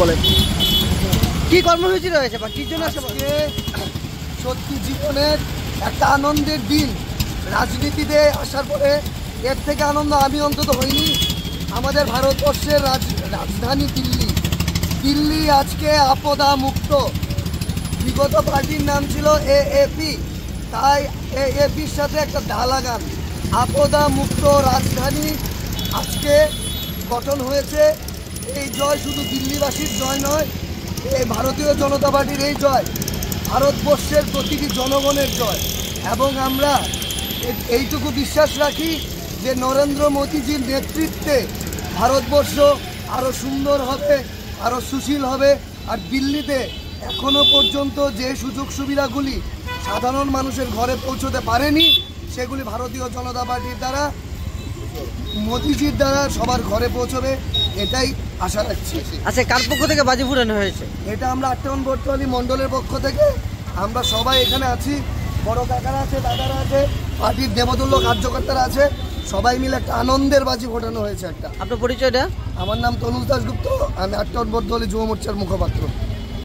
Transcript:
বলেন কি কর্মসূচি রয়েছে বা কি জন্য আজকে সত্যি জীবনের একটা আনন্দের দিন। রাজনীতিতে আসার পরে এর থেকে আনন্দ আমি অন্তত হইনি। আমাদের ভারতবর্ষের রাজধানী দিল্লি আজকে আপদা মুক্ত। বিগত পার্টির নাম ছিল এএপি, তাই এএপির সাথে একটা ঢালাগান আপদা মুক্ত রাজধানী আজকে গঠন হয়েছে। এই জয় শুধু দিল্লিবাসীর জয় নয়, এই ভারতীয় জনতা পার্টির এই জয় ভারতবর্ষের প্রতিটি জনগণের জয়। এবং আমরা এইটুকু বিশ্বাস রাখি যে নরেন্দ্র মোদীজির নেতৃত্বে ভারতবর্ষ আরও সুন্দর হবে, আরও সুশীল হবে। আর দিল্লিতে এখনো পর্যন্ত যে সুযোগ সুবিধাগুলি সাধারণ মানুষের ঘরে পৌঁছতে পারেনি, সেগুলি ভারতীয় জনতা পার্টির দ্বারা, মোদীজির দ্বারা সবার ঘরে পৌঁছবে, এটাই আশা রাখছি। আচ্ছা, কার পক্ষ থেকে বাজি ফুটানো হয়েছে? এটা আমরা 8 নম্বর বটতলী মণ্ডলের পক্ষ থেকে আমরা সবাই এখানে আছি। বড় কাকারা আছে, দাদারা আছে, পার্টির দেবতুল্য কার্যকর্তারা আছে, সবাই মিলে একটা আনন্দের বাজি ফোটানো হয়েছে একটা। আপনার পরিচয়টা? আমার নাম তনুজ দাশগুপ্ত, আমি 8 নম্বর বটতলী যুব মোর্চার মুখপাত্র।